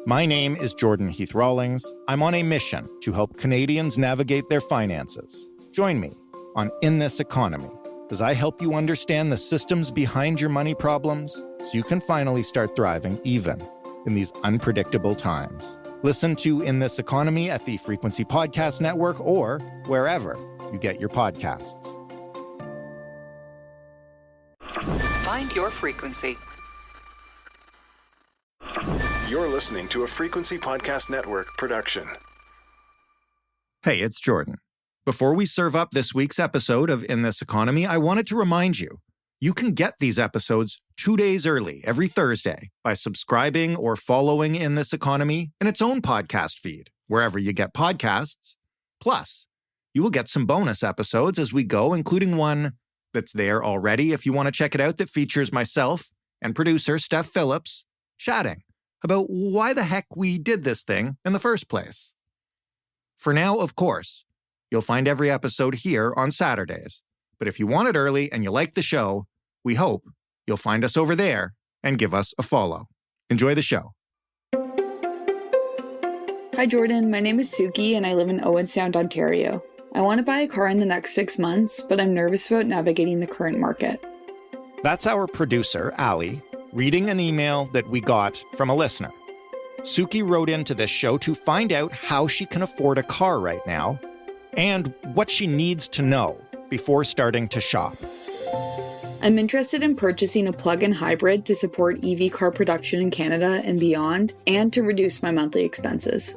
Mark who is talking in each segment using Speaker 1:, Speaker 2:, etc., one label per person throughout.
Speaker 1: My name is Jordan Heath Rawlings. I'm on a mission to help Canadians navigate their finances. Join me on In This Economy as I help you understand the systems behind your money problems so you can finally start thriving even in these unpredictable times. Listen to In This Economy at the Frequency Podcast Network or wherever you get your podcasts.
Speaker 2: Find your frequency.
Speaker 3: You're listening to a Frequency Podcast Network production.
Speaker 1: Hey, it's Jordan. Before we serve up this week's episode of In This Economy, I wanted to remind you, you can get these episodes 2 days early every Thursday by subscribing or following In This Economy in its own podcast feed, wherever you get podcasts. Plus, you will get some bonus episodes as we go, including one that's there already if you want to check it out, that features myself and producer Steph Phillips chatting about why the heck we did this thing in the first place. For now, of course, you'll find every episode here on Saturdays. But if you want it early and you like the show, we hope you'll find us over there and give us a follow. Enjoy the show.
Speaker 4: Hi, Jordan. My name is Suki, and I live in Owen Sound, Ontario. I want to buy a car in the next 6 months, but I'm nervous about navigating the current market.
Speaker 1: That's our producer, Ali, reading an email that we got from a listener. Suki wrote into this show to find out how she can afford a car right now and what she needs to know before starting to shop.
Speaker 4: I'm interested in purchasing a plug-in hybrid to support EV car production in Canada and beyond, and to reduce my monthly expenses.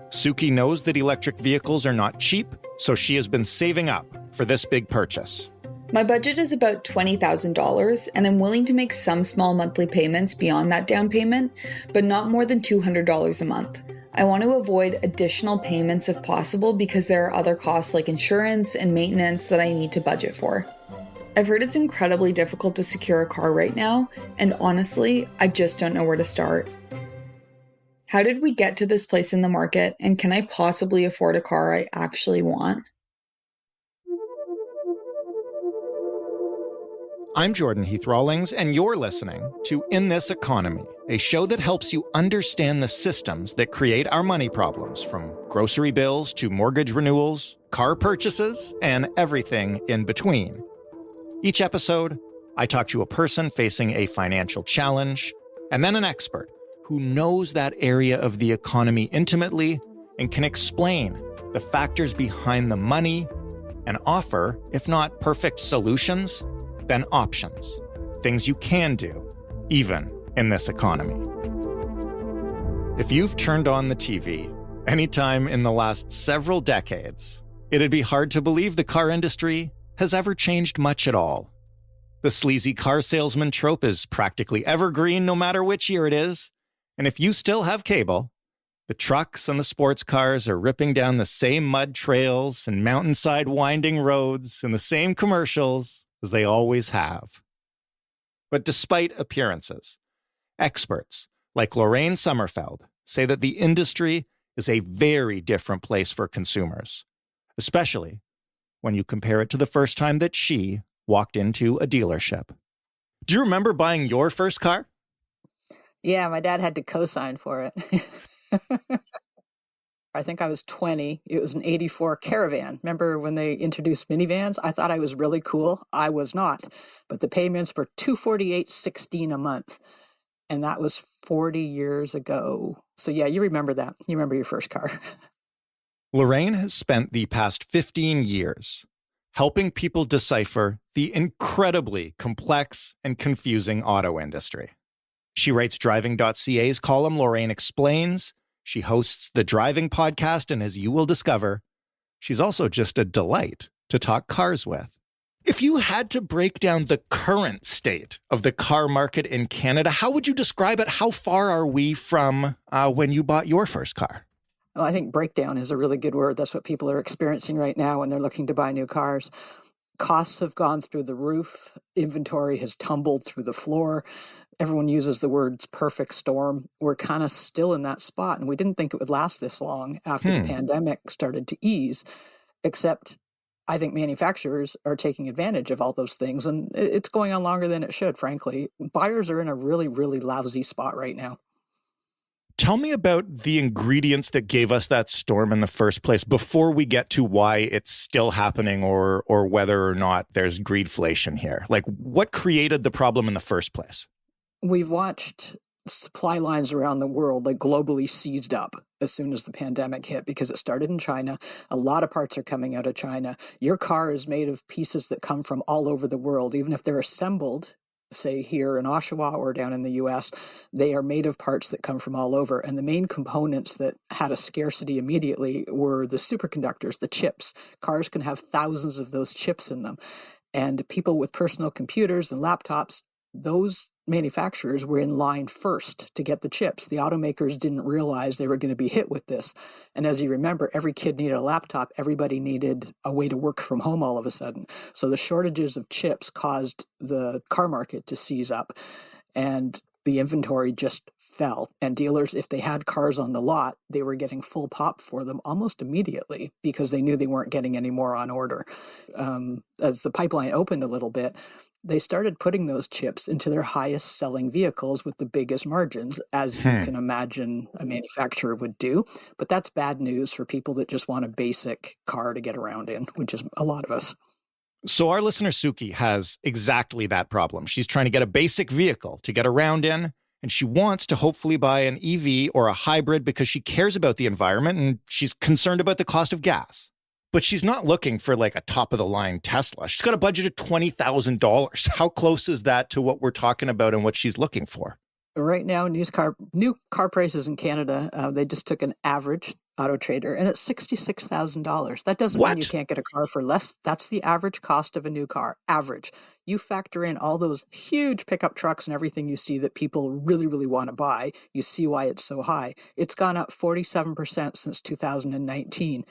Speaker 1: Suki knows that electric vehicles are not cheap, so she has been saving up for this big purchase.
Speaker 4: My budget is about $20,000, and I'm willing to make some small monthly payments beyond that down payment, but not more than $200 a month. I want to avoid additional payments if possible because there are other costs like insurance and maintenance that I need to budget for. I've heard it's incredibly difficult to secure a car right now, and honestly, I just don't know where to start. How did we get to this place in the market, and can I possibly afford a car I actually want?
Speaker 1: I'm Jordan Heath Rawlings, and you're listening to In This Economy, a show that helps you understand the systems that create our money problems, from grocery bills to mortgage renewals, car purchases, and everything in between. Each episode, I talk to a person facing a financial challenge, and then an expert who knows that area of the economy intimately and can explain the factors behind the money and offer, if not perfect solutions, then options, things you can do, even in this economy. If you've turned on the TV anytime in the last several decades, it'd be hard to believe the car industry has ever changed much at all. The sleazy car salesman trope is practically evergreen no matter which year it is, and if you still have cable, the trucks and the sports cars are ripping down the same mud trails and mountainside winding roads and the same commercials as they always have. But despite appearances, experts like Lorraine Sommerfeld say that the industry is a very different place for consumers, especially when you compare it to the first time that she walked into a dealership. Do you remember buying your first car?
Speaker 5: Yeah, my dad had to co-sign for it. I think I was 20. It was an 84 Caravan. Remember when they introduced minivans? I thought I was really cool. I was not. But the payments were $248.16 a month. And that was 40 years ago. So yeah, you remember that. You remember your first car.
Speaker 1: Lorraine has spent the past 15 years helping people decipher the incredibly complex and confusing auto industry. She writes Driving.ca's column, Lorraine Explains. She hosts the Driving Podcast, and as you will discover, she's also just a delight to talk cars with. If you had to break down the current state of the car market in Canada, how would you describe it? How far are we from when you bought your first car?
Speaker 5: Well, I think breakdown is a really good word. That's what people are experiencing right now when they're looking to buy new cars. Costs have gone through the roof. Inventory has tumbled through the floor. Everyone uses the words perfect storm. We're kind of still in that spot, and we didn't think it would last this long after the pandemic started to ease, except I think manufacturers are taking advantage of all those things, and it's going on longer than it should, frankly. Buyers are in a really, really lousy spot right now.
Speaker 1: Tell me about the ingredients that gave us that storm in the first place before we get to why it's still happening or whether or not there's greedflation here. Like, what created the problem in the first place?
Speaker 5: We've watched supply lines around the world like globally seized up as soon as the pandemic hit because it started in China. A lot of parts are coming out of China. Your car is made of pieces that come from all over the world, even if they're assembled, say here in Oshawa or down in the US, they are made of parts that come from all over. And the main components that had a scarcity immediately were the superconductors, the chips. Cars can have thousands of those chips in them. And people with personal computers and laptops, those manufacturers were in line first to get the chips. The automakers didn't realize they were going to be hit with this. And as you remember, every kid needed a laptop. Everybody needed a way to work from home all of a sudden. So the shortages of chips caused the car market to seize up. And the inventory just fell. And dealers, if they had cars on the lot, they were getting full pop for them almost immediately because they knew they weren't getting any more on order. As the pipeline opened a little bit, they started putting those chips into their highest selling vehicles with the biggest margins, as you can imagine a manufacturer would do. But that's bad news for people that just want a basic car to get around in, which is a lot of us.
Speaker 1: So our listener, Suki, has exactly that problem. She's trying to get a basic vehicle to get around in, and she wants to hopefully buy an EV or a hybrid because she cares about the environment and she's concerned about the cost of gas. But she's not looking for like a top-of-the-line Tesla. She's got a budget of $20,000. How close is that to what we're talking about and what she's looking for?
Speaker 5: Right now, new car prices in Canada, they just took an average Auto Trader, and it's $66,000. That doesn't mean you can't get a car for less. That's the average cost of a new car, average. You factor in all those huge pickup trucks and everything you see that people really, really want to buy. You see why it's so high. It's gone up 47% since 2019.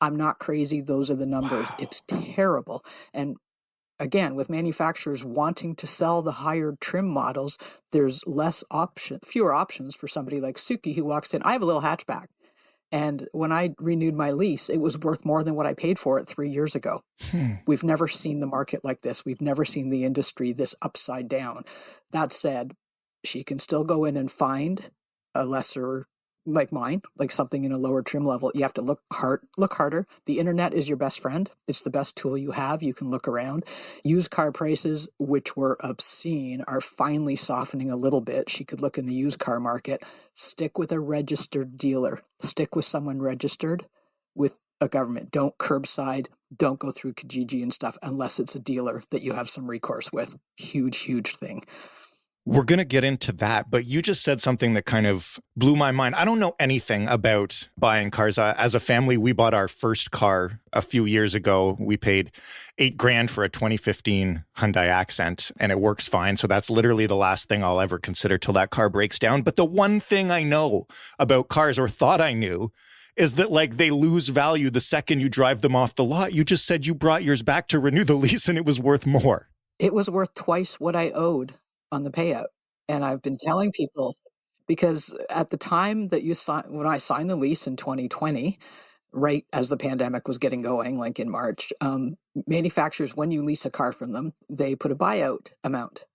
Speaker 5: I'm not crazy. Those are the numbers. Wow. It's terrible. And again, with manufacturers wanting to sell the higher trim models, there's fewer options for somebody like Suki who walks in. I have a little hatchback. And when I renewed my lease, it was worth more than what I paid for it 3 years ago. We've never seen the market like this. We've never seen the industry this upside down. That said, she can still go in and find a lesser like mine, like something in a lower trim level. You have to look harder. The internet is your best friend. It's the best tool you have. You can look around. Used car prices, which were obscene, are finally softening a little bit. She could look in the used car market. Stick with a registered dealer. Stick with someone registered with a government. Don't curbside. Don't go through Kijiji and stuff unless it's a dealer that you have some recourse with. Huge, huge thing.
Speaker 1: We're going to get into that, but you just said something that kind of blew my mind. I don't know anything about buying cars. As a family, we bought our first car a few years ago. We paid $8,000 for a 2015 Hyundai Accent, and it works fine. So that's literally the last thing I'll ever consider till that car breaks down. But the one thing I know about cars, or thought I knew, is that like they lose value the second you drive them off the lot. You just said you brought yours back to renew the lease and it was worth more.
Speaker 5: It was worth twice what I owed on the payout. And I've been telling people, because at the time that when I signed the lease in 2020, right as the pandemic was getting going, like in March, manufacturers, when you lease a car from them, they put a buyout amount.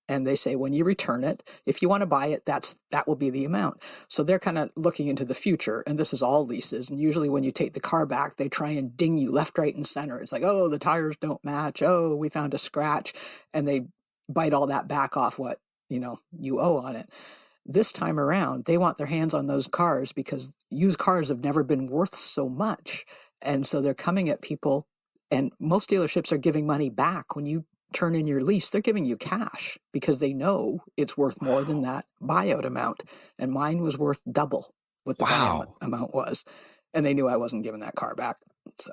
Speaker 5: And they say, when you return it, if you want to buy it, that will be the amount. So they're kind of looking into the future. And this is all leases. And usually when you take the car back, they try and ding you left, right, and center. It's like, oh, the tires don't match. Oh, we found a scratch. And they bite all that back off what, you owe on it. This time around, they want their hands on those cars because used cars have never been worth so much. And so they're coming at people, and most dealerships are giving money back. When you turn in your lease, they're giving you cash because they know it's worth more than that buyout amount. And mine was worth double what the buyout amount was. And they knew I wasn't giving that car back. So,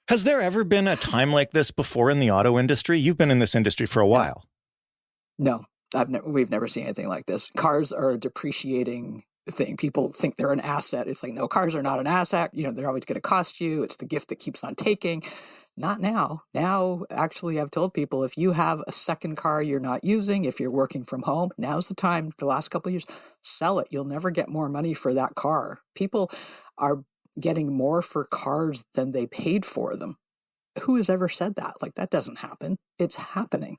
Speaker 1: has there ever been a time like this before in the auto industry? You've been in this industry for a while.
Speaker 5: No, we've never seen anything like this. Cars are a depreciating thing. People think they're an asset. It's like, no, cars are not an asset. They're always going to cost you. It's the gift that keeps on taking. Not now. Now, actually, I've told people, if you have a second car you're not using, if you're working from home, now's the time. The last couple of years, sell it. You'll never get more money for that car. People are getting more for cars than they paid for them. Who has ever said that? Like, that doesn't happen. It's happening.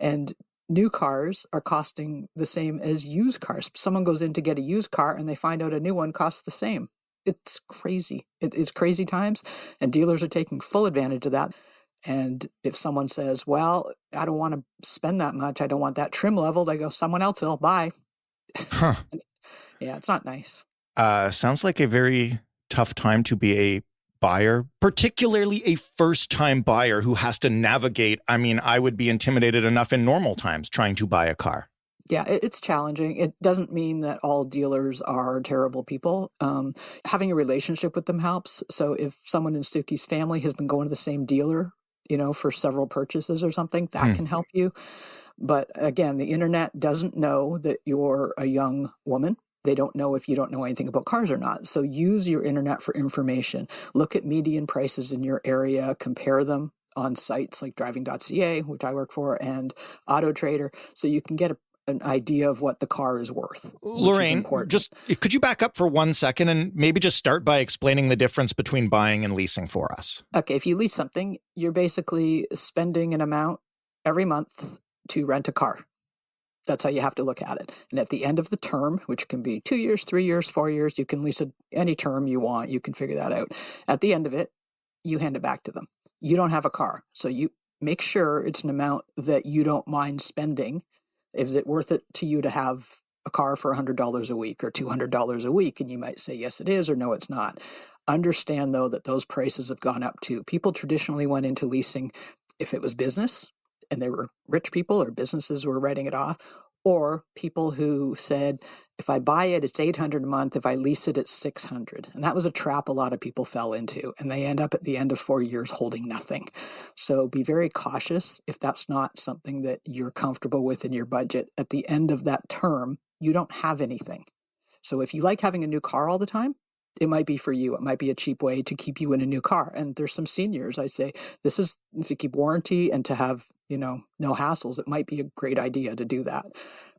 Speaker 5: And new cars are costing the same as used cars. Someone goes in to get a used car and they find out a new one costs the same. It's crazy. It's crazy times, and dealers are taking full advantage of that. And if someone says, well, I don't want to spend that much, I don't want that trim level, they go, someone else will buy.
Speaker 1: Huh.
Speaker 5: Yeah, it's not nice.
Speaker 1: Sounds like a very tough time to be a buyer, particularly a first-time buyer who has to navigate. I mean, I would be intimidated enough in normal times trying to buy a car.
Speaker 5: Yeah, it's challenging. It doesn't mean that all dealers are terrible people. Having a relationship with them helps. So if someone in Suki's family has been going to the same dealer, for several purchases or something, that can help you. But again, the internet doesn't know that you're a young woman. They don't know if you don't know anything about cars or not. So use your internet for information. Look at median prices in your area, compare them on sites like driving.ca, which I work for, and Auto Trader, so you can get an idea of what the car is worth.
Speaker 1: Lorraine, could you back up for 1 second and maybe just start by explaining the difference between buying and leasing for us?
Speaker 5: Okay, if you lease something, you're basically spending an amount every month to rent a car. That's how you have to look at it. And at the end of the term, which can be 2 years, 3 years, 4 years, you can lease it any term you want. You can figure that out. At the end of it, you hand it back to them. You don't have a car. So you make sure it's an amount that you don't mind spending. Is it worth it to you to have a car for $100 a week or $200 a week? And you might say, yes, it is, or no, it's not. Understand, though, that those prices have gone up too. People traditionally went into leasing if it was business and they were rich people or businesses were writing it off, or people who said, if I buy it, it's $800 a month. If I lease it, it's $600. And that was a trap a lot of people fell into. And they end up at the end of 4 years holding nothing. So be very cautious if that's not something that you're comfortable with in your budget. At the end of that term, you don't have anything. So if you like having a new car all the time, it might be for you. It might be a cheap way to keep you in a new car. And there's some seniors, I say, this is to keep warranty and to have, no hassles. It might be a great idea to do that.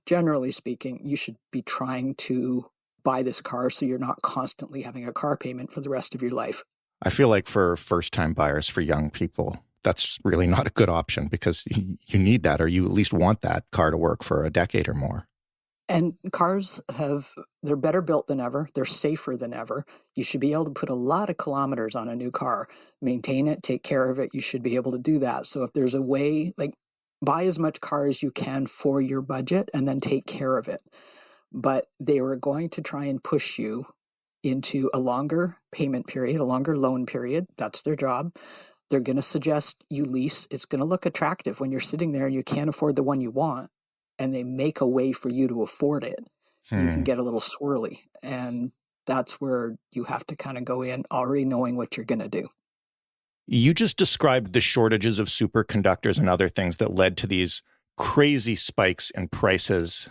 Speaker 5: Generally speaking, you should be trying to buy this car so you're not constantly having a car payment for the rest of your life.
Speaker 1: I feel like for first-time buyers, for young people, that's really not a good option because you need that, or you at least want that car to work for a decade or more.
Speaker 5: And cars they're better built than ever. They're safer than ever. You should be able to put a lot of kilometers on a new car, maintain it, take care of it. You should be able to do that. So if there's a way, buy as much car as you can for your budget and then take care of it. But they were going to try and push you into a longer payment period, a longer loan period. That's their job. They're going to suggest you lease. It's going to look attractive when you're sitting there and you can't afford the one you want. And they make a way for you to afford it. You can get a little swirly. And that's where you have to kind of go in already knowing what you're going to do.
Speaker 1: You just described the shortages of superconductors and other things that led to these crazy spikes in prices.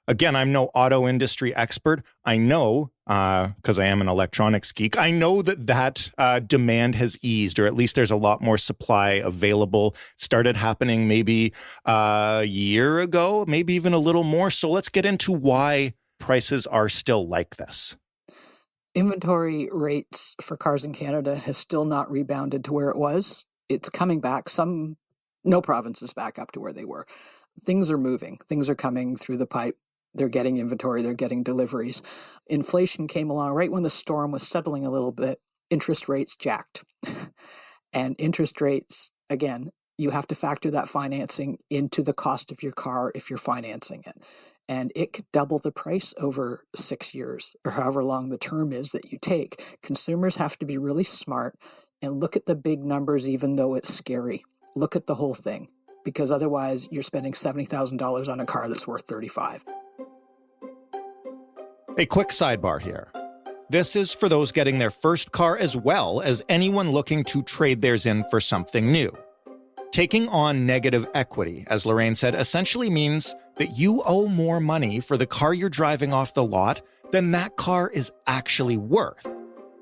Speaker 1: Again, I'm no auto industry expert. I know, because I am an electronics geek, I know that demand has eased, or at least there's a lot more supply available. Started happening maybe a year ago, maybe even a little more. So let's get into why prices are still like this.
Speaker 5: Inventory rates for cars in Canada has still not rebounded to where it was. It's coming back. No province is back up to where they were. Things are moving. Things are coming through the pipe. They're getting inventory. They're getting deliveries. Inflation came along right when the storm was settling a little bit. Interest rates jacked. And interest rates, again, you have to factor that financing into the cost of your car if you're financing it. And it could double the price over 6 years or however long the term is that you take. Consumers have to be really smart and look at the big numbers, even though it's scary. Look at the whole thing, because otherwise you're spending $70,000 on a car that's worth $35,000.
Speaker 1: A quick sidebar here. This is for those getting their first car as well as anyone looking to trade theirs in for something new. Taking on negative equity, as Lorraine said, essentially means that you owe more money for the car you're driving off the lot than that car is actually worth.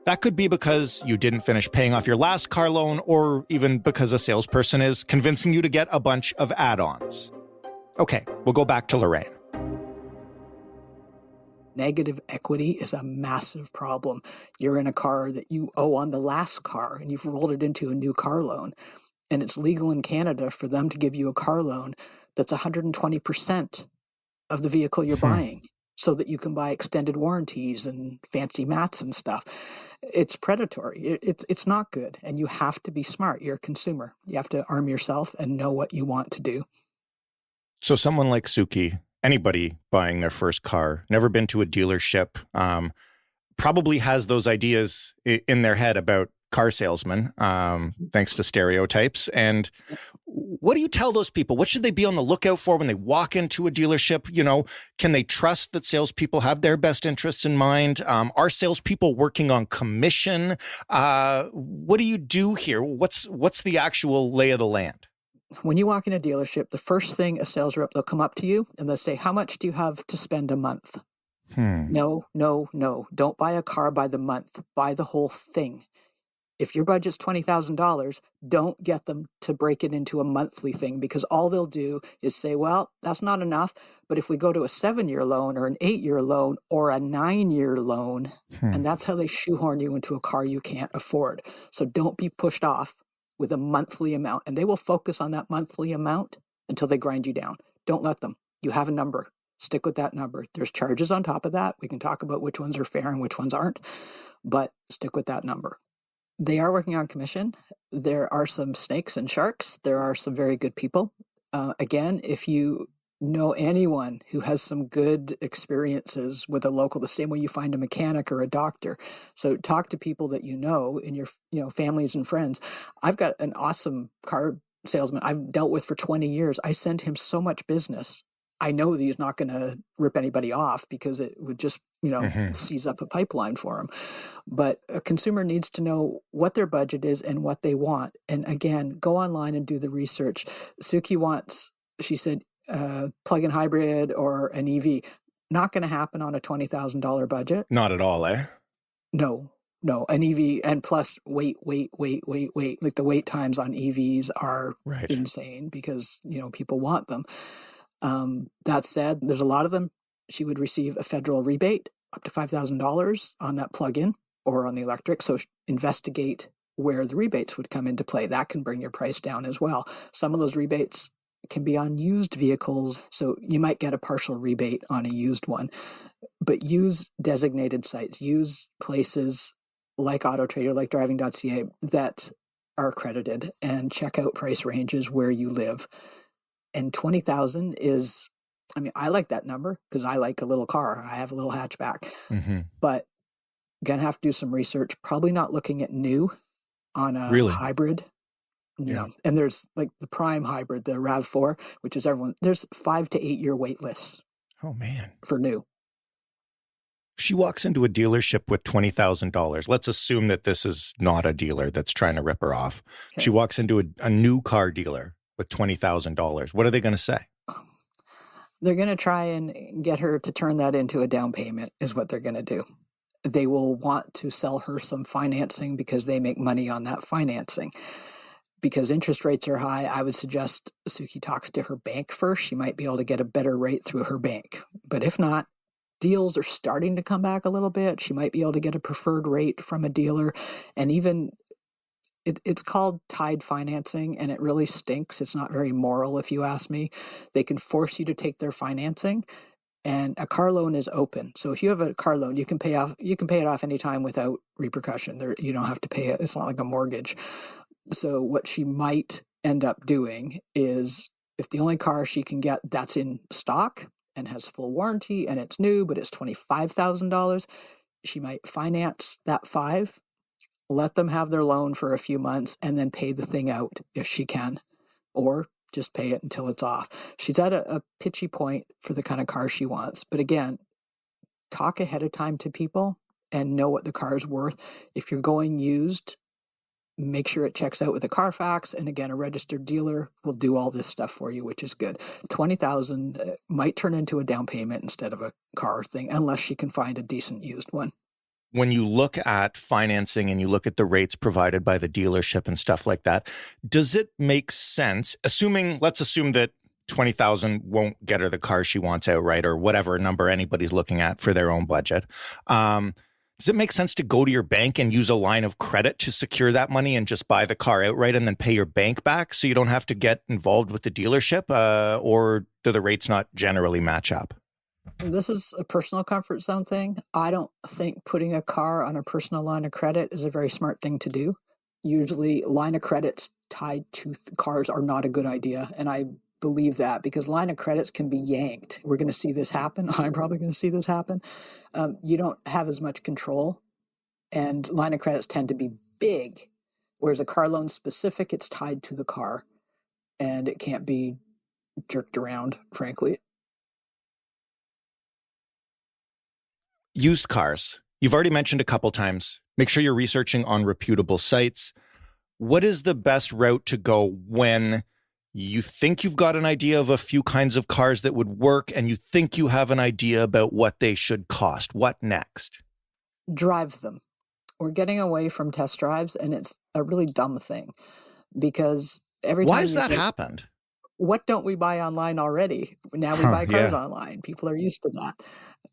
Speaker 1: That could be because you didn't finish paying off your last car loan, or even because a salesperson is convincing you to get a bunch of add-ons. Okay, we'll go back to Lorraine.
Speaker 5: Negative equity is a massive problem. You're in a car that you owe on the last car, and you've rolled it into a new car loan. And it's legal in Canada for them to give you a car loan that's 120% of the vehicle you're buying, so that you can buy extended warranties and fancy mats and stuff. It's predatory. It's not good. And you have to be smart. You're a consumer. You have to arm yourself and know what you want to do.
Speaker 1: So someone like Suki, anybody buying their first car, never been to a dealership, probably has those ideas in their head about car salesmen, thanks to stereotypes. And what do you tell those people? What should they be on the lookout for when they walk into a dealership? You know, can they trust that salespeople have their best interests in mind? Are salespeople working on commission? What do you do here? What's the actual lay of the land?
Speaker 5: When you walk in a dealership, the first thing a sales rep, they'll come up to you and they'll say, how much do you have to spend a month? No. Don't buy a car by the month. Buy the whole thing. If your budget's $20,000, don't get them to break it into a monthly thing, because all they'll do is say, well, that's not enough. But if we go to a 7-year loan or an 8-year loan or a 9-year loan, and that's how they shoehorn you into a car you can't afford. So don't be pushed off with a monthly amount, and they will focus on that monthly amount until they grind you down. Don't let them. You have a number. Stick with that number. There's charges on top of that. We can talk about which ones are fair and which ones aren't, but stick with that number. They are working on commission. There are some snakes and sharks. There are some very good people. Again, if you know anyone who has some good experiences with a local, the same way you find a mechanic or a doctor. So talk to people that you know in your families and friends. I've got an awesome car salesman I've dealt with for 20 years. I send him so much business. I know that he's not going to rip anybody off, because it would just, seize up a pipeline for him. But a consumer needs to know what their budget is and what they want. And again, go online and do the research. Suki wants, she said, plug-in hybrid or an EV. Not going to happen on a $20,000 budget.
Speaker 1: Not at all, eh?
Speaker 5: No, an EV, and plus wait. Like the wait times on EVs are insane, because, people want them. That said, there's a lot of them. She would receive a federal rebate up to $5,000 on that plug-in or on the electric. So investigate where the rebates would come into play. That can bring your price down as well. Some of those rebates can be on used vehicles. So you might get a partial rebate on a used one, but use designated sites, use places like AutoTrader, like driving.ca that are accredited, and check out price ranges where you live. And 20,000 is, I like that number because I like a little car. I have a little hatchback, but going to have to do some research. Probably not looking at new on a hybrid. Yeah. And there's like the prime hybrid, the RAV4, which is there's 5 to 8 year wait lists.
Speaker 1: Oh man.
Speaker 5: For new.
Speaker 1: She walks into a dealership with $20,000. Let's assume that this is not a dealer that's trying to rip her off. Okay. She walks into a new car dealer with $20,000. What are they going to say?
Speaker 5: They're going to try and get her to turn that into a down payment is what they're going to do. They will want to sell her some financing because they make money on that financing. Because interest rates are high, I would suggest Suki talks to her bank first. She might be able to get a better rate through her bank. But if not, deals are starting to come back a little bit. She might be able to get a preferred rate from a dealer. And even it's called tied financing, and it really stinks. It's not very moral, if you ask me. They can force you to take their financing, and a car loan is open. So if you have a car loan, you can pay it off anytime without repercussion. You don't have to pay it. It's not like a mortgage. So what she might end up doing is, if the only car she can get that's in stock and has full warranty and it's new, but it's $25,000, she might finance that $5,000. Let them have their loan for a few months and then pay the thing out if she can, or just pay it until it's off. She's at a pitchy point for the kind of car she wants. But again, talk ahead of time to people and know what the car is worth. If you're going used, make sure it checks out with a Carfax. And again, a registered dealer will do all this stuff for you, which is good. $20,000 might turn into a down payment instead of a car thing, unless she can find a decent used one.
Speaker 1: When you look at financing and you look at the rates provided by the dealership and stuff like that, does it make sense, let's assume that $20,000 won't get her the car she wants outright, or whatever number anybody's looking at for their own budget. Does it make sense to go to your bank and use a line of credit to secure that money and just buy the car outright and then pay your bank back so you don't have to get involved with the dealership? Or do the rates not generally match up?
Speaker 5: This is a personal comfort zone thing. I don't think putting a car on a personal line of credit is a very smart thing to do. Usually line of credits tied to cars are not a good idea. And I believe that because line of credits can be yanked. We're going to see this happen. I'm probably going to see this happen. You don't have as much control, and line of credits tend to be big, whereas a car loan specific, it's tied to the car and it can't be jerked around, frankly.
Speaker 1: Used cars. You've already mentioned a couple times. Make sure you're researching on reputable sites. What is the best route to go when you think you've got an idea of a few kinds of cars that would work and you think you have an idea about what they should cost? What next?
Speaker 5: Drive them. We're getting away from test drives, and it's a really dumb thing because every time.
Speaker 1: Why has that happened?
Speaker 5: What don't we buy online already? Now we buy cars online. People are used to that.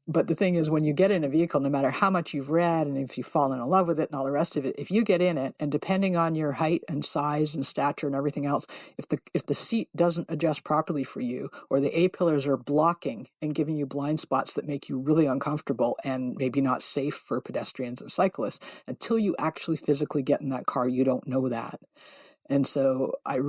Speaker 5: But the thing is, when you get in a vehicle, no matter how much you've read and if you've fallen in love with it and all the rest of it, if you get in it, and depending on your height and size and stature and everything else, if the seat doesn't adjust properly for you, or the A-pillars are blocking and giving you blind spots that make you really uncomfortable and maybe not safe for pedestrians and cyclists, until you actually physically get in that car, you don't know that. And so I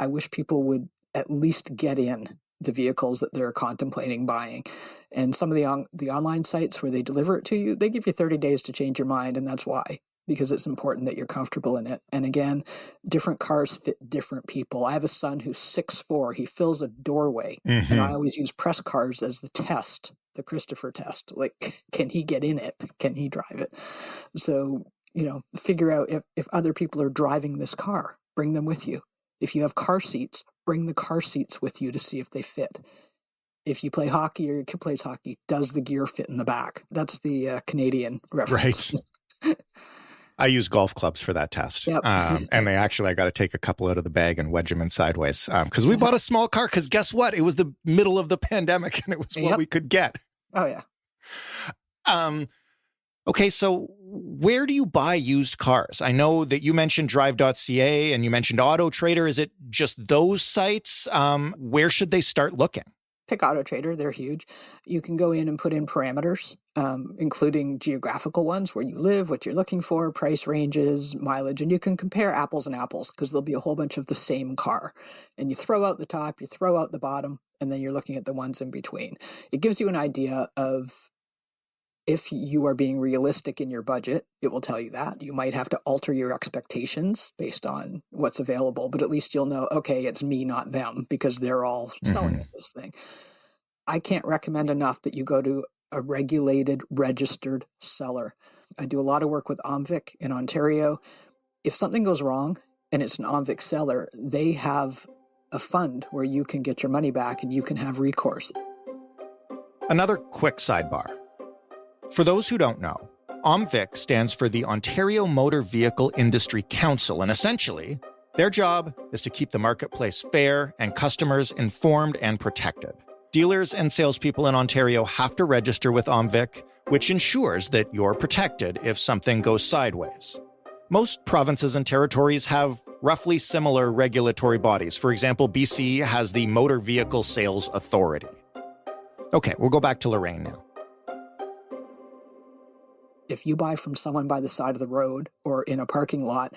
Speaker 5: wish people would at least get in the vehicles that they're contemplating buying. And some of the online sites where they deliver it to you, they give you 30 days to change your mind. And that's why, because it's important that you're comfortable in it. And again, different cars fit different people. I have a son who's 6'4". He fills a doorway. Mm-hmm. And I always use press cars as the test, the Christopher test. Like, can he get in it? Can he drive it? So, figure out if other people are driving this car, bring them with you. If you have car seats, bring the car seats with you to see if they fit. If you play hockey or your kid plays hockey, does the gear fit in the back? That's the Canadian reference.
Speaker 1: Right. I use golf clubs for that test. Yep. And I got to take a couple out of the bag and wedge them in sideways. Because we bought a small car because guess what? It was the middle of the pandemic and it was what we could get.
Speaker 5: Oh, yeah.
Speaker 1: Okay, so where do you buy used cars? I know that you mentioned drive.ca and you mentioned Auto Trader. Is it just those sites? Where should they start looking?
Speaker 5: Pick Auto Trader. They're huge. You can go in and put in parameters, including geographical ones, where you live, what you're looking for, price ranges, mileage, and you can compare apples and apples because there'll be a whole bunch of the same car. And you throw out the top, you throw out the bottom, and then you're looking at the ones in between. It gives you an idea of if you are being realistic in your budget. It will tell you that. You might have to alter your expectations based on what's available, but at least you'll know, okay, it's me, not them, because they're all selling this thing. I can't recommend enough that you go to a regulated, registered seller. I do a lot of work with Omvic in Ontario. If something goes wrong and it's an Omvic seller, they have a fund where you can get your money back and you can have recourse.
Speaker 1: Another quick sidebar. For those who don't know, OMVIC stands for the Ontario Motor Vehicle Industry Council, and essentially, their job is to keep the marketplace fair and customers informed and protected. Dealers and salespeople in Ontario have to register with OMVIC, which ensures that you're protected if something goes sideways. Most provinces and territories have roughly similar regulatory bodies. For example, BC has the Motor Vehicle Sales Authority. Okay, we'll go back to Lorraine now.
Speaker 5: If you buy from someone by the side of the road or in a parking lot,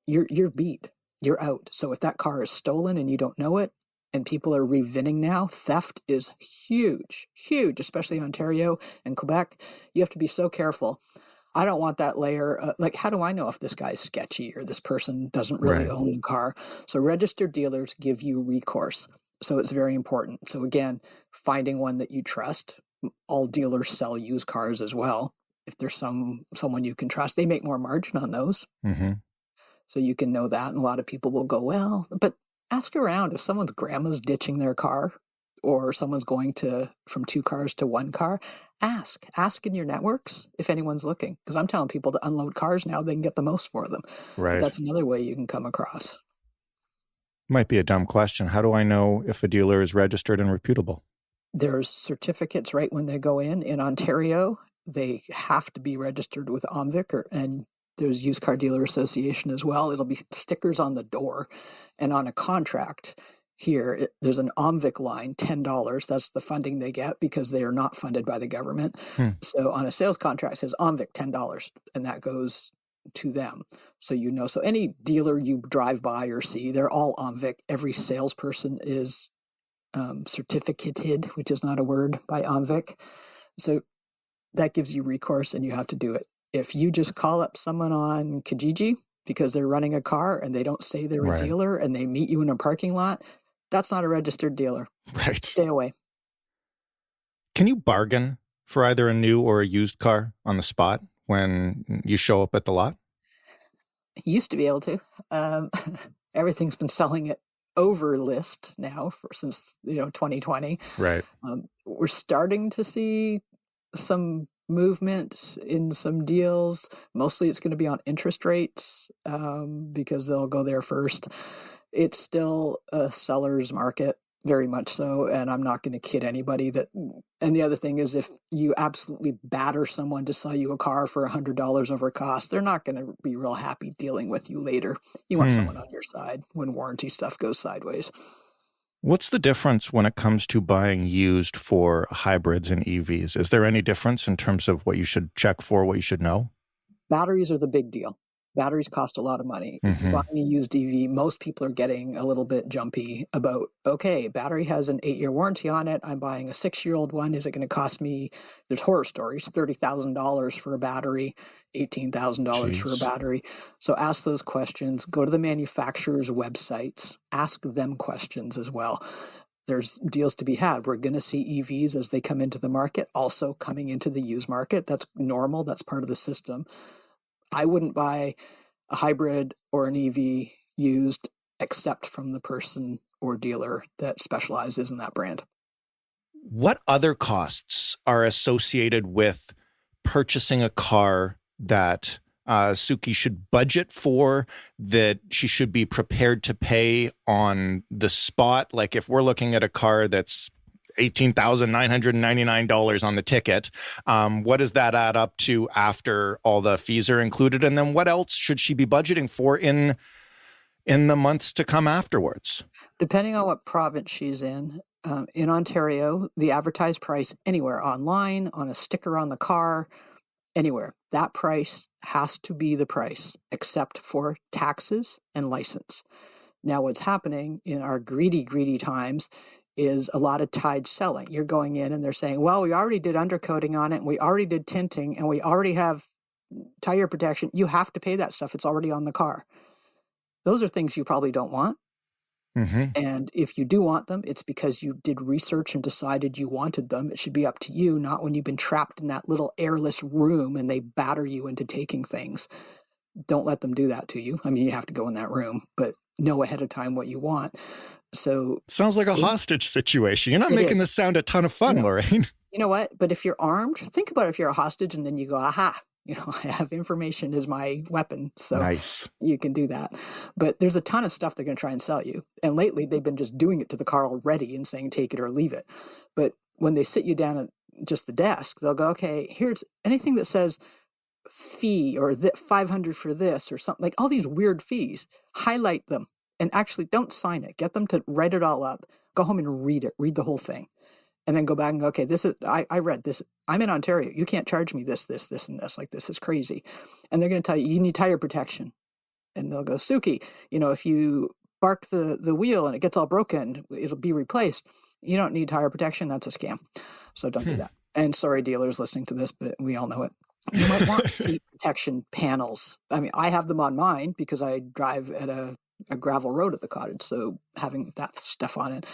Speaker 5: you're beat. You're out. So if that car is stolen and you don't know it, and people are revinning now, theft is huge, especially Ontario and Quebec. You have to be so careful. I don't want that layer. How do I know if this guy's sketchy or this person doesn't really own the car? So registered dealers give you recourse. So it's very important. So again, finding one that you trust. All dealers sell used cars as well. If there's someone you can trust, they make more margin on those. Mm-hmm. So you can know that. And a lot of people will go, well, but ask around. If someone's grandma's ditching their car or someone's going from 2 cars to 1 car, ask in your networks if anyone's looking. Because I'm telling people to unload cars now, they can get the most for them. Right. But that's another way you can come across.
Speaker 1: Might be a dumb question. How do I know if a dealer is registered and reputable?
Speaker 5: There's certificates right when they go in Ontario. they have to be registered with omvic, and there's Used Car Dealer Association as well. It'll be stickers on the door, and on a contract here, there's an omvic line, $10. That's the funding they get because they are not funded by the government. So on a sales contract, it says omvic $10, and that goes to them. So so any dealer you drive by or see, they're all omvic. Every salesperson is certificated, which is not a word, by omvic. So that gives you recourse, and you have to do it. If you just call up someone on Kijiji because they're running a car and they don't say they're a dealer and they meet you in a parking lot, that's not a registered dealer.
Speaker 1: Right.
Speaker 5: Stay away.
Speaker 1: Can you bargain for either a new or a used car on the spot when you show up at the lot?
Speaker 5: Used to be able to. Everything's been selling at over list now since 2020.
Speaker 1: Right.
Speaker 5: We're starting to see some movement in some deals. Mostly it's going to be on interest rates because they'll go there first. It's still a seller's market, very much so, and I'm not going to kid anybody that. And the other thing is, if you absolutely batter someone to sell you a car for $100 over cost, they're not going to be real happy dealing with you later. You want someone on your side when warranty stuff goes sideways.
Speaker 1: What's the difference when it comes to buying used for hybrids and EVs? Is there any difference in terms of what you should check for, what you should know?
Speaker 5: Batteries are the big deal. Batteries cost a lot of money. If you're buying a used EV, most people are getting a little bit jumpy about, okay, battery has an 8-year warranty on it. I'm buying a 6-year-old one. Is it going to cost me, there's horror stories, $30,000 for a battery, $18,000 for a battery. So ask those questions. Go to the manufacturer's websites. Ask them questions as well. There's deals to be had. We're going to see EVs as they come into the market, also coming into the used market. That's normal. That's part of the system. I wouldn't buy a hybrid or an EV used except from the person or dealer that specializes in that brand.
Speaker 1: What other costs are associated with purchasing a car that Suki should budget for, that she should be prepared to pay on the spot? Like if we're looking at a car that's $18,999 on the ticket. What does that add up to after all the fees are included? And then what else should she be budgeting for in the months to come afterwards?
Speaker 5: Depending on what province she's in Ontario, the advertised price anywhere online, on a sticker on the car, anywhere, that price has to be the price except for taxes and license. Now, what's happening in our greedy times is a lot of tide selling. You're going in and they're saying, well, we already did undercoating on it, and we already did tinting, and we already have tire protection. You have to pay that stuff. It's already on the car. Those are things you probably don't want. And if you do want them, it's because you did research and decided you wanted them. It should be up to you, not when you've been trapped in that little airless room and they batter you into taking things. Don't let them do that to you. I mean, you have to go in that room, but know ahead of time what you want. So
Speaker 1: sounds like a hostage situation. You're not making this sound a ton of fun, Lorraine.
Speaker 5: You know what? But if you're armed, think about if you're a hostage and then you go, aha, I have information as my weapon. So nice. You can do that. But there's a ton of stuff they're going to try and sell you. And lately they've been just doing it to the car already and saying, take it or leave it. But when they sit you down at just the desk, they'll go, okay, here's anything that says fee or $500 for this or something, like all these weird fees, highlight them and actually don't sign it. Get them to write it all up, go home and read the whole thing. And then go back and go, okay, I read this. I'm in Ontario. You can't charge me this, and this. Like, this is crazy. And they're going to tell you need tire protection. And they'll go, Suki, if you bark the wheel and it gets all broken, it'll be replaced. You don't need tire protection. That's a scam. So don't do that. And sorry, dealers listening to this, but we all know it. You might want heat protection panels. I mean, I have them on mine because I drive at a gravel road at the cottage. So having that stuff on it.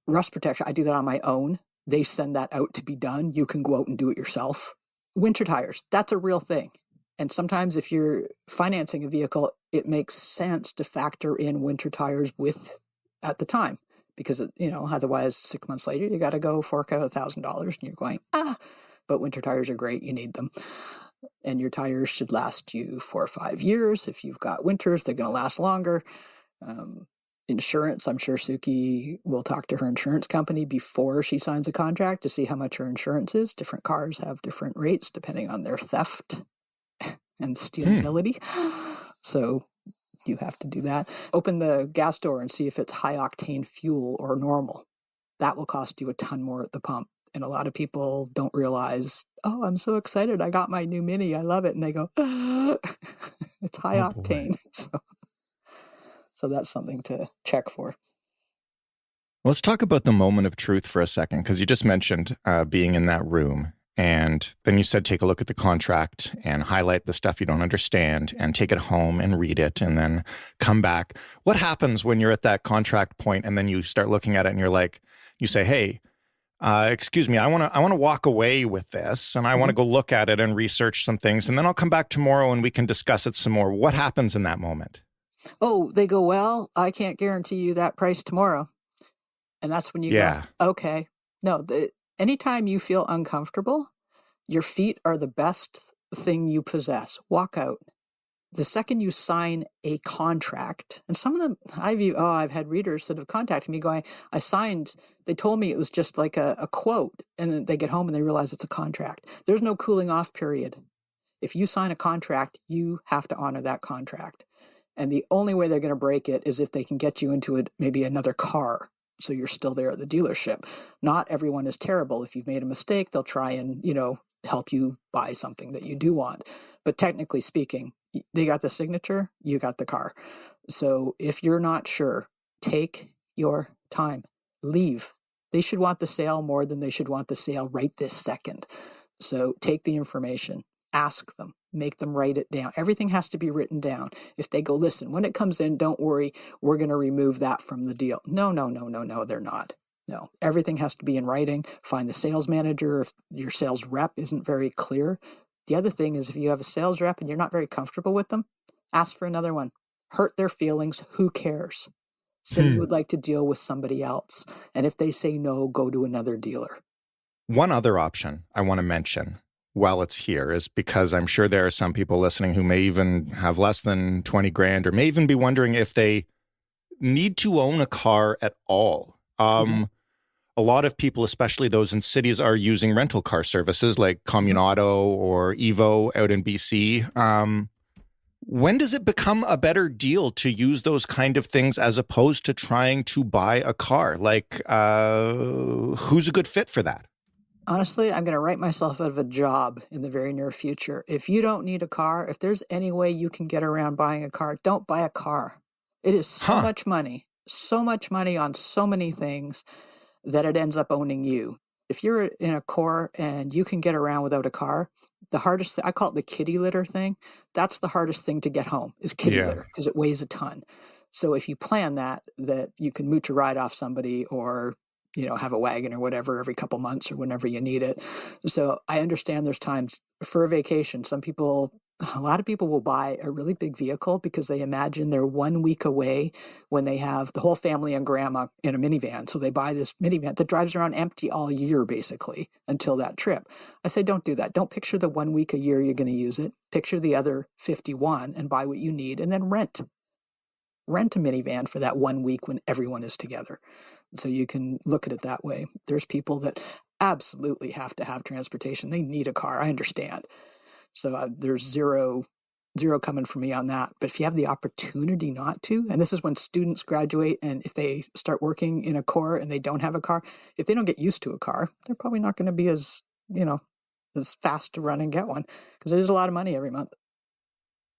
Speaker 5: Rust protection, I do that on my own. They send that out to be done. You can go out and do it yourself. Winter tires, that's a real thing. And sometimes if you're financing a vehicle, it makes sense to factor in winter tires at the time. Because, otherwise 6 months later, you got to go fork out $1,000 and you're going, but winter tires are great. You need them. And your tires should last you 4 or 5 years. If you've got winters, they're going to last longer. Insurance, I'm sure Suki will talk to her insurance company before she signs a contract to see how much her insurance is. Different cars have different rates depending on their theft and stealability. So you have to do that. Open the gas door and see if it's high octane fuel or normal. That will cost you a ton more at the pump. And a lot of people don't realize, oh, I'm so excited. I got my new Mini. I love it. And they go, it's high octane. So that's something to check for.
Speaker 1: Let's talk about the moment of truth for a second, because you just mentioned being in that room. And then you said, take a look at the contract and highlight the stuff you don't understand and take it home and read it and then come back. What happens when you're at that contract point and then you start looking at it and you're like, you say, hey, excuse me, I want to walk away with this and I want to go look at it and research some things and then I'll come back tomorrow and we can discuss it some more. What happens in that moment?
Speaker 5: Oh, they go, well, I can't guarantee you that price tomorrow. And that's when you go, okay. No, anytime you feel uncomfortable, your feet are the best thing you possess. Walk out. The second you sign a contract, and some of them, I've had readers that have contacted me going, I signed, they told me it was just like a quote, and then they get home and they realize it's a contract. There's no cooling off period. If you sign a contract, you have to honor that contract. And the only way they're going to break it is if they can get you into maybe another car. So you're still there at the dealership. Not everyone is terrible. If you've made a mistake, they'll try and, help you buy something that you do want. But technically speaking, they got the signature, you got the car. So if you're not sure, take your time. Leave. They should want the sale more than they should want the sale right this second. So take the information, ask them, make them write it down. Everything has to be written down. If they go, listen, when it comes in, don't worry, we're going to remove that from the deal. No, they're not. No, everything has to be in writing. Find the sales manager if your sales rep isn't very clear. The other thing is if you have a sales rep and you're not very comfortable with them, ask for another one. Hurt their feelings. Who cares? Say you would like to deal with somebody else. And if they say no, go to another dealer.
Speaker 1: One other option I want to mention while it's here is because I'm sure there are some people listening who may even have less than 20 grand or may even be wondering if they need to own a car at all. A lot of people, especially those in cities, are using rental car services like Communauto or Evo out in BC. When does it become a better deal to use those kind of things as opposed to trying to buy a car? Like, who's a good fit for that?
Speaker 5: Honestly, I'm going to write myself out of a job in the very near future. If you don't need a car, if there's any way you can get around buying a car, don't buy a car. It is so much money on so many things that it ends up owning you. If you're in a core and you can get around without a car, the hardest thing, I call it the kitty litter thing. That's the hardest thing to get home is kitty litter because it weighs a ton. So if you plan that you can mooch a ride off somebody or, have a wagon or whatever every couple months or whenever you need it. So I understand there's times for a vacation, a lot of people will buy a really big vehicle because they imagine they're 1 week away when they have the whole family and grandma in a minivan. So they buy this minivan that drives around empty all year, basically, until that trip. I say, don't do that. Don't picture the 1 week a year you're going to use it. Picture the other 51 and buy what you need and then rent a minivan for that 1 week when everyone is together. So you can look at it that way. There's people that absolutely have to have transportation. They need a car. I understand. So there's zero coming from me on that. But if you have the opportunity not to, and this is when students graduate and if they start working in a core and they don't have a car, if they don't get used to a car, they're probably not going to be as fast to run and get one because there's a lot of money every month.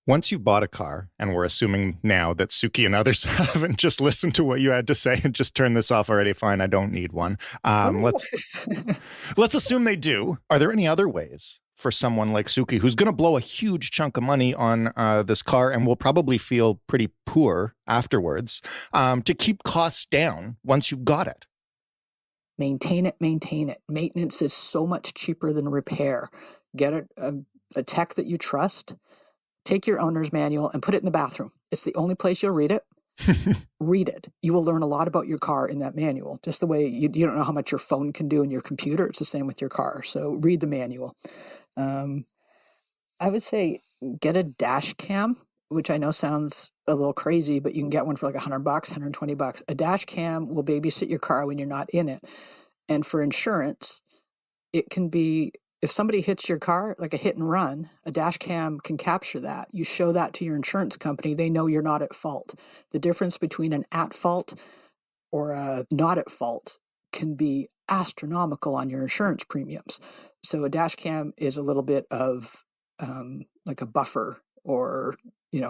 Speaker 1: Once you bought a car, and we're assuming now that Suki and others haven't just listened to what you had to say and just turned this off already, fine, I don't need one. Let's assume they do. Are there any other ways for someone like Suki, who's going to blow a huge chunk of money on this car and will probably feel pretty poor afterwards, to keep costs down once you've got it?
Speaker 5: Maintain it. Maintenance is so much cheaper than repair. Get a tech that you trust. Take your owner's manual and put it in the bathroom. It's the only place you'll read it. Read it. You will learn a lot about your car in that manual. Just the way you don't know how much your phone can do in your computer. It's the same with your car. So read the manual. I would say get a dash cam which I know sounds a little crazy, but you can get one for like $100, $120. A dash cam will babysit your car when you're not in it. And for insurance, it can be, if somebody hits your car, like a hit and run, a dash cam can capture that. You show that to your insurance company, they know you're not at fault. The difference between an at fault or a not at fault can be astronomical on your insurance premiums. So a dash cam is a little bit of like a buffer, or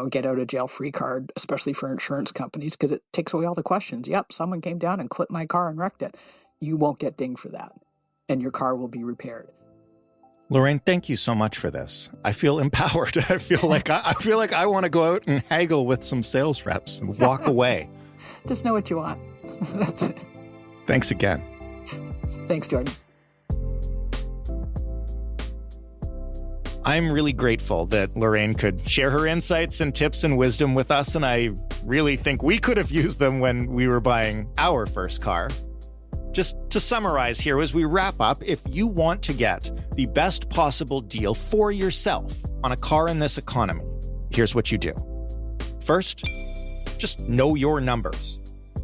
Speaker 5: get out of jail free card, especially for insurance companies, because it takes away all the questions. Yep, someone came down and clipped my car and wrecked it. You won't get dinged for that, and your car will be repaired.
Speaker 1: Lorraine, thank you so much for this. I feel empowered. I feel like I want to go out and haggle with some sales reps and walk away.
Speaker 5: Just know what you want. That's it.
Speaker 1: Thanks again.
Speaker 5: Thanks, Jordan.
Speaker 1: I'm really grateful that Lorraine could share her insights and tips and wisdom with us, and I really think we could have used them when we were buying our first car. Just to summarize here as we wrap up, if you want to get the best possible deal for yourself on a car in this economy, here's what you do. First, just know your numbers.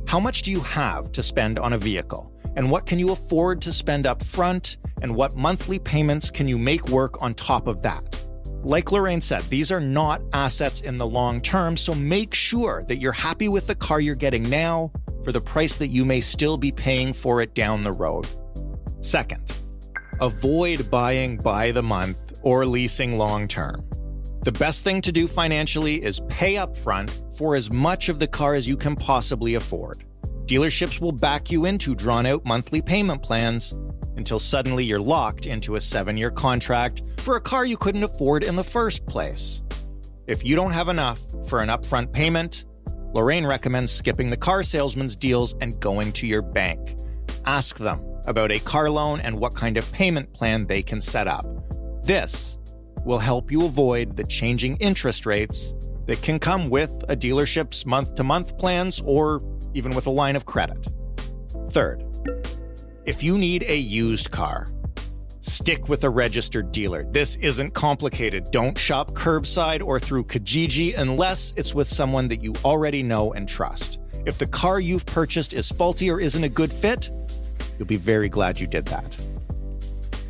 Speaker 1: How much do you have to spend on a vehicle? And what can you afford to spend up front? And what monthly payments can you make work on top of that? Like Lorraine said, these are not assets in the long term, so make sure that you're happy with the car you're getting now for the price that you may still be paying for it down the road. Second, avoid buying by the month or leasing long term. The best thing to do financially is pay up front for as much of the car as you can possibly afford. Dealerships will back you into drawn-out monthly payment plans until suddenly you're locked into a 7-year contract for a car you couldn't afford in the first place. If you don't have enough for an upfront payment, Lorraine recommends skipping the car salesman's deals and going to your bank. Ask them about a car loan and what kind of payment plan they can set up. This will help you avoid the changing interest rates that can come with a dealership's month-to-month plans or even with a line of credit. Third, if you need a used car, stick with a registered dealer. This isn't complicated. Don't shop curbside or through Kijiji unless it's with someone that you already know and trust. If the car you've purchased is faulty or isn't a good fit, you'll be very glad you did that.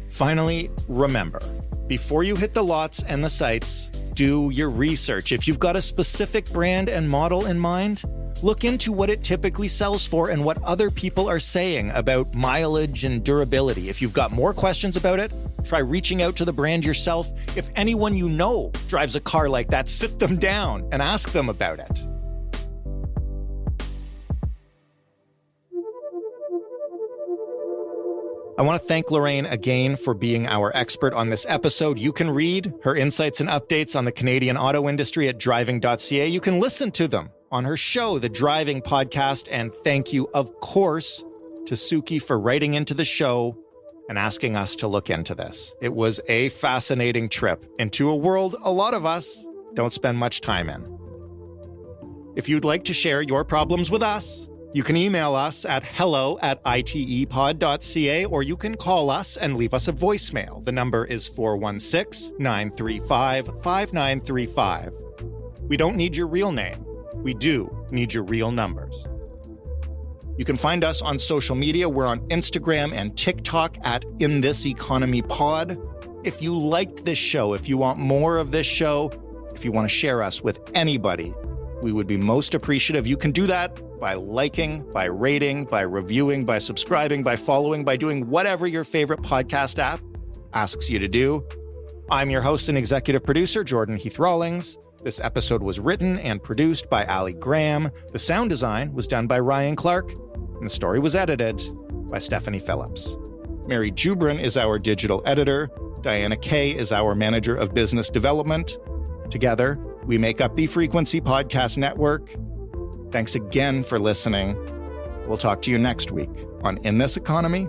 Speaker 1: Finally, remember, before you hit the lots and the sites, do your research. If you've got a specific brand and model in mind, look into what it typically sells for and what other people are saying about mileage and durability. If you've got more questions about it, try reaching out to the brand yourself. If anyone you know drives a car like that, sit them down and ask them about it. I want to thank Lorraine again for being our expert on this episode. You can read her insights and updates on the Canadian auto industry at driving.ca. You can listen to them on her show, The Driving Podcast. And thank you, of course, to Suki for writing into the show and asking us to look into this. It was a fascinating trip into a world a lot of us don't spend much time in. If you'd like to share your problems with us, you can email us at hello@itepod.ca, or you can call us and leave us a voicemail. The number is 416-935-5935. We don't need your real name. We do need your real numbers. You can find us on social media. We're on Instagram and TikTok at InThisEconomyPod. If you liked this show, if you want more of this show, if you want to share us with anybody, we would be most appreciative. You can do that by liking, by rating, by reviewing, by subscribing, by following, by doing whatever your favorite podcast app asks you to do. I'm your host and executive producer, Jordan Heath Rawlings. This episode was written and produced by Ali Graham. The sound design was done by Ryan Clark, and the story was edited by Stephanie Phillips. Mary Jubrin is our digital editor. Diana Kay is our manager of business development. Together, we make up the Frequency Podcast Network. Thanks again for listening. We'll talk to you next week on In This Economy,